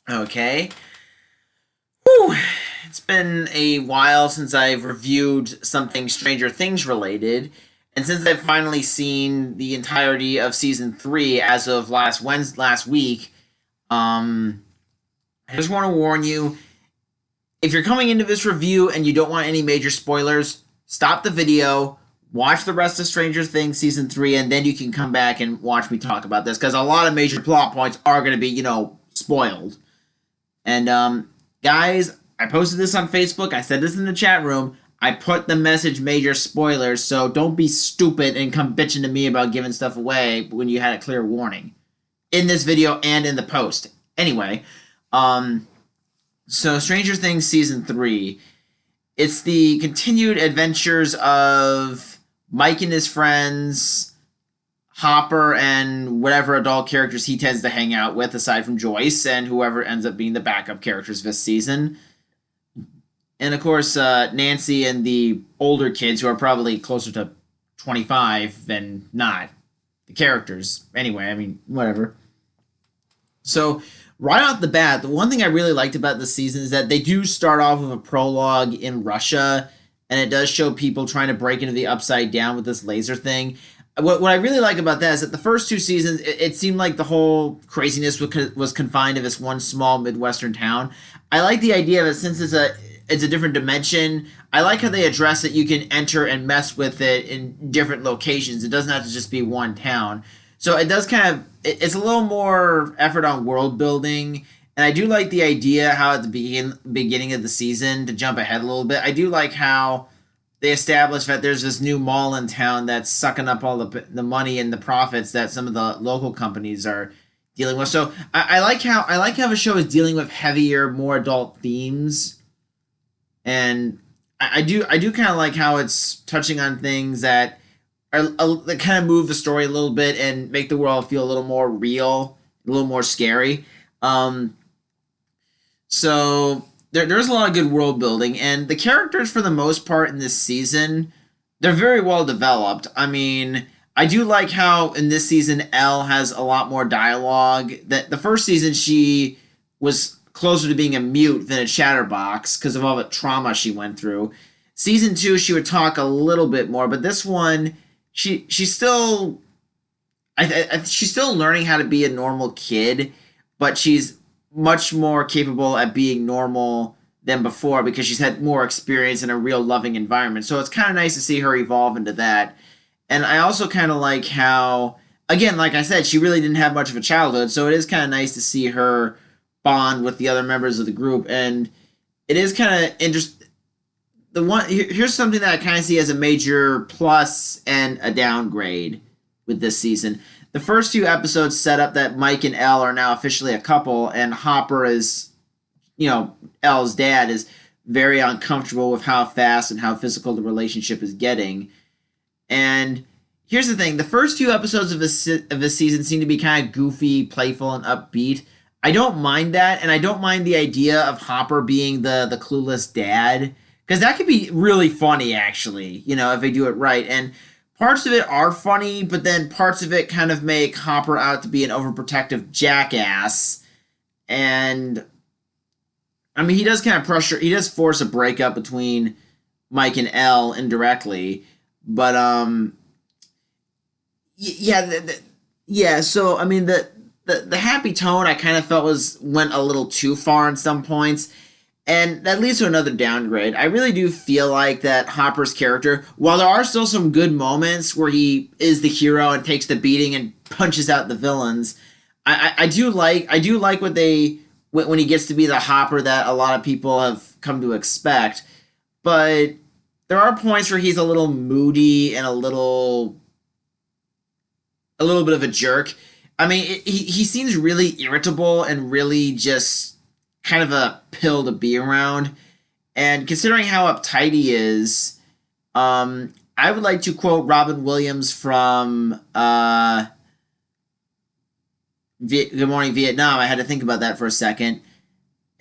Okay. Whew. It's been a while since I've reviewed something Stranger Things related, and since I've finally seen the entirety of season 3 as of last week, um, I just want to warn you, if you're coming into this review and you don't want any major spoilers, stop the video, watch the rest of Stranger Things season 3, and then you can come back and watch me talk about this, because a lot of major plot points are going to be, spoiled. And guys, I posted this on Facebook. I said this in the chat room. I put the message major spoilers, so don't be stupid and come bitching to me about giving stuff away when you had a clear warning in this video and in the post. Anyway, um, so Stranger Things season 3. It's the continued adventures of Mike and his friends, Hopper, and whatever adult characters he tends to hang out with, aside from Joyce and whoever ends up being the backup characters this season. And of course, Nancy and the older kids who are probably closer to 25 than not. The characters. Anyway, I mean, whatever. So, right off the bat, the one thing I really liked about this season is that they do start off with a prologue in Russia, and it does show people trying to break into the Upside Down with this laser thing. What I really like about that is that the first two seasons, it seemed like the whole craziness was confined to this one small Midwestern town. I like the idea that since it's a different dimension, I like how they address that you can enter and mess with it in different locations. It doesn't have to just be one town. So it does kind of it's a little more effort on world building, and I do like the idea how at the beginning of the season, to jump ahead a little bit, I do like how they establish that there's this new mall in town that's sucking up all the money and the profits that some of the local companies are dealing with. So I like how the show is dealing with heavier, more adult themes, and I do kind of like how it's touching on things that kind of move the story a little bit and make the world feel a little more real, a little more scary. Um, so there's a lot of good world building, and the characters for the most part in this season, they're very well developed. I mean, I do like how in this season Elle has a lot more dialogue. That the first season she was closer to being a mute than a chatterbox because of all the trauma she went through. Season 2 she would talk a little bit more, but this one she's still she's still learning how to be a normal kid, but she's much more capable at being normal than before because she's had more experience in a real loving environment. So it's kind of nice to see her evolve into that. And I also kind of like how, again, like I said, she really didn't have much of a childhood, so it is kind of nice to see her bond with the other members of the group. And it is kind of interesting. Here's something that I kind of see as a major plus and a downgrade with this season. The first two episodes set up that Mike and Elle are now officially a couple, and Hopper is, Elle's dad is very uncomfortable with how fast and how physical the relationship is getting. And here's the thing: the first few episodes of this season seem to be kind of goofy, playful, and upbeat. I don't mind that, and I don't mind the idea of Hopper being the clueless dad, because that could be really funny, actually. If they do it right. And parts of it are funny, but then parts of it kind of make Hopper out to be an overprotective jackass. And I mean, he does kind of he does force a breakup between Mike and Elle indirectly, but yeah, yeah. So I mean, the happy tone I kind of felt went a little too far in some points. And that leads to another downgrade. I really do feel like that Hopper's character, while there are still some good moments where he is the hero and takes the beating and punches out the villains, I do like what they when he gets to be the Hopper that a lot of people have come to expect. But there are points where he's a little moody and a little bit of a jerk. I mean, he seems really irritable and really just kind of a pill to be around. And considering how uptight he is, I would like to quote Robin Williams from Good Morning Vietnam. I had to think about that for a second.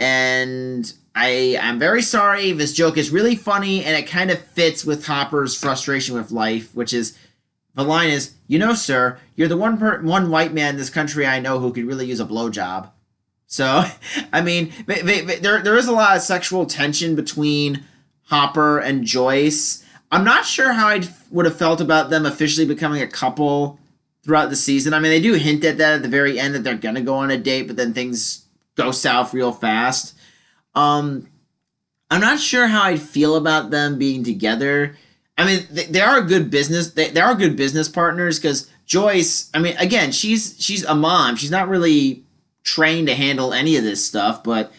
And I'm very sorry. This joke is really funny, and it kind of fits with Hopper's frustration with life, which is the line is, sir, you're the one white man in this country I know who could really use a blowjob. So, I mean, there is a lot of sexual tension between Hopper and Joyce. I'm not sure how I would have felt about them officially becoming a couple throughout the season. I mean, they do hint at that at the very end that they're gonna go on a date, but then things go south real fast. Um, I'm not sure how I'd feel about them being together. I mean, they are good business. They are good business partners because Joyce. I mean, again, she's a mom. She's not really trained to handle any of this stuff, but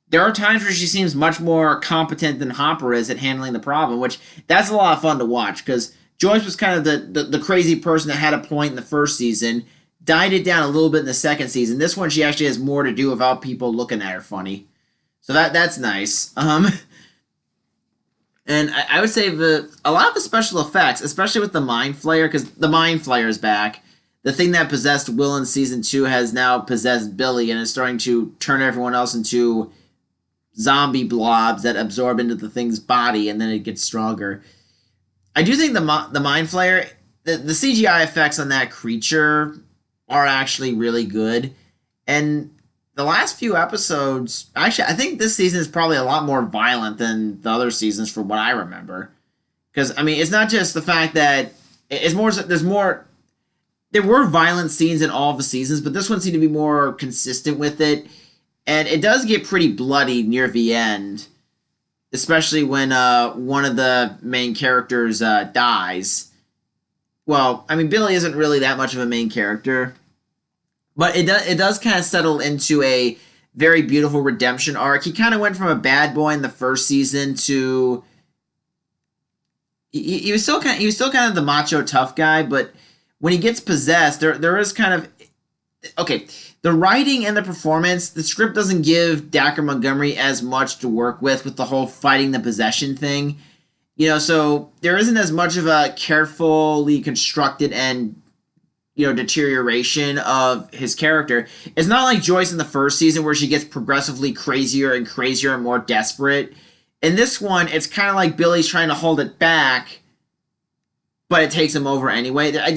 there are times where she seems much more competent than Hopper is at handling the problem, which that's a lot of fun to watch because Joyce was kind of the crazy person that had a point in the first season, died it down a little bit in the second season. This one, she actually has more to do without people looking at her funny. So that's nice. And I would say a lot of the special effects, especially with the Mind Flayer, because the Mind Flayer is back. The thing that possessed Will in season 2 has now possessed Billy and is starting to turn everyone else into zombie blobs that absorb into the thing's body and then it gets stronger. I do think the Mind Flayer, the CGI effects on that creature are actually really good. And the last few episodes, actually, I think this season is probably a lot more violent than the other seasons from what I remember. Because I mean, it's not just the fact that it's more. There's more. There were violent scenes in all of the seasons, but this one seemed to be more consistent with it, and it does get pretty bloody near the end, especially when one of the main characters dies. Well, I mean, Billy isn't really that much of a main character, but it does kind of settle into a very beautiful redemption arc. He kind of went from a bad boy in the first season to he was still kind of the macho tough guy, but when he gets possessed, there is kind of okay. The writing and the performance, the script doesn't give Dacker Montgomery as much to work with the whole fighting the possession thing. So there isn't as much of a carefully constructed and deterioration of his character. It's not like Joyce in the first season where she gets progressively crazier and crazier and more desperate. In this one, it's kind of like Billy's trying to hold it back, but it takes him over anyway. I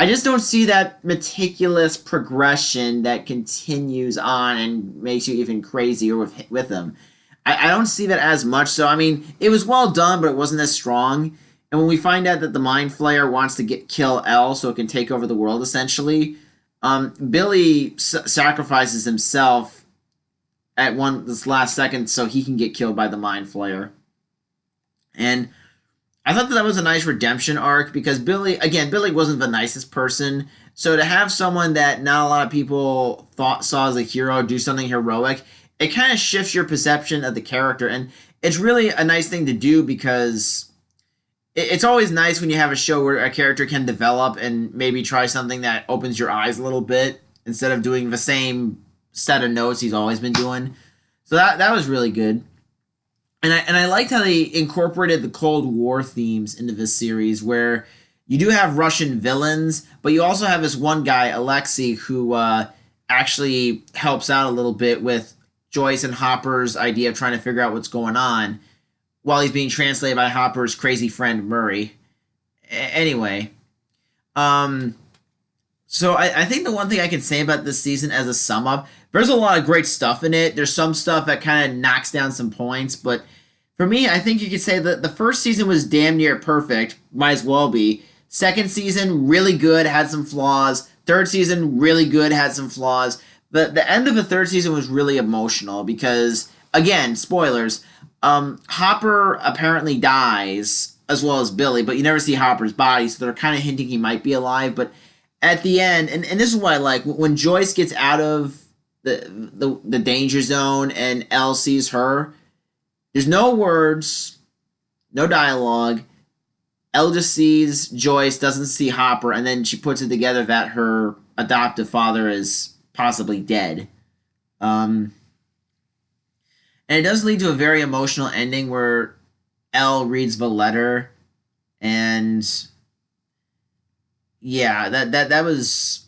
just don't see that meticulous progression that continues on and makes you even crazier with him. I don't see that as much. So I mean, it was well done, but it wasn't as strong. And when we find out that the Mind Flayer wants to kill L so it can take over the world, essentially, Billy sacrifices himself at this last second so he can get killed by the Mind Flayer. And I thought that was a nice redemption arc because Billy wasn't the nicest person. So to have someone that not a lot of people saw as a hero do something heroic, it kind of shifts your perception of the character, and it's really a nice thing to do because it's always nice when you have a show where a character can develop and maybe try something that opens your eyes a little bit instead of doing the same set of notes he's always been doing. So that was really good. And I liked how they incorporated the Cold War themes into this series, where you do have Russian villains, but you also have this one guy, Alexei, who actually helps out a little bit with Joyce and Hopper's idea of trying to figure out what's going on, while he's being translated by Hopper's crazy friend Murray. Anyway, so I think the one thing I can say about this season as a sum up, there's a lot of great stuff in it. There's some stuff that kind of knocks down some points, but for me, I think you could say that the first season was damn near perfect. Might as well be. Second season, really good, had some flaws. Third season, really good, had some flaws. The end of the third season was really emotional because, again, spoilers, Hopper apparently dies, as well as Billy, but you never see Hopper's body, so they're kind of hinting he might be alive. But at the end, and this is what I like, when Joyce gets out of the danger zone and Elle sees her, there's no words, no dialogue. Elle just sees Joyce, doesn't see Hopper, and then she puts it together that her adoptive father is possibly dead. And it does lead to a very emotional ending where Elle reads the letter, and yeah, that was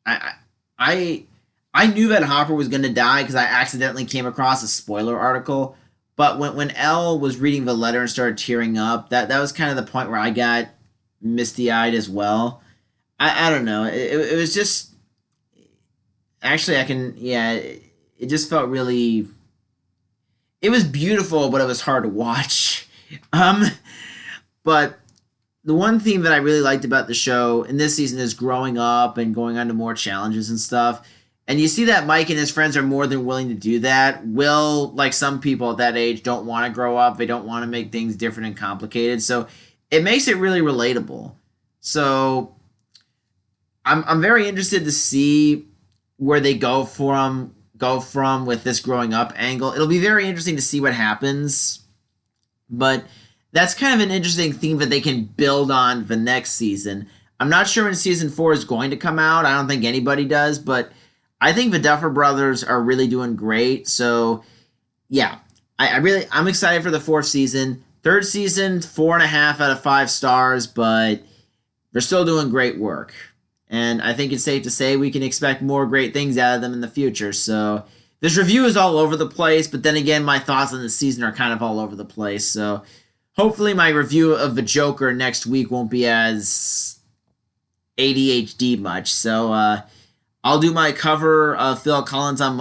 I I knew that Hopper was going to die because I accidentally came across a spoiler article. But when Elle was reading the letter and started tearing up, that was kind of the point where I got misty eyed as well. I don't know. It was just actually I can yeah. it just felt really. It was beautiful, but it was hard to watch. Um, but the one theme that I really liked about the show in this season is growing up and going on to more challenges and stuff. And you see that Mike and his friends are more than willing to do that. Will, like some people at that age, don't want to grow up. They don't want to make things different and complicated. So it makes it really relatable. So I'm very interested to see where they go from with this growing up angle. It'll be very interesting to see what happens, but that's kind of an interesting theme that they can build on the next season. I'm not sure when season 4 is going to come out. I don't think anybody does, but I think the Duffer Brothers are really doing great. So yeah, I'm excited for the fourth season. Third season, 4.5 out of 5 stars, but they're still doing great work. And I think it's safe to say we can expect more great things out of them in the future. So this review is all over the place, but then again, my thoughts on the season are kind of all over the place. So hopefully my review of the Joker next week won't be as ADHD much. So I'll do my cover of Phil Collins on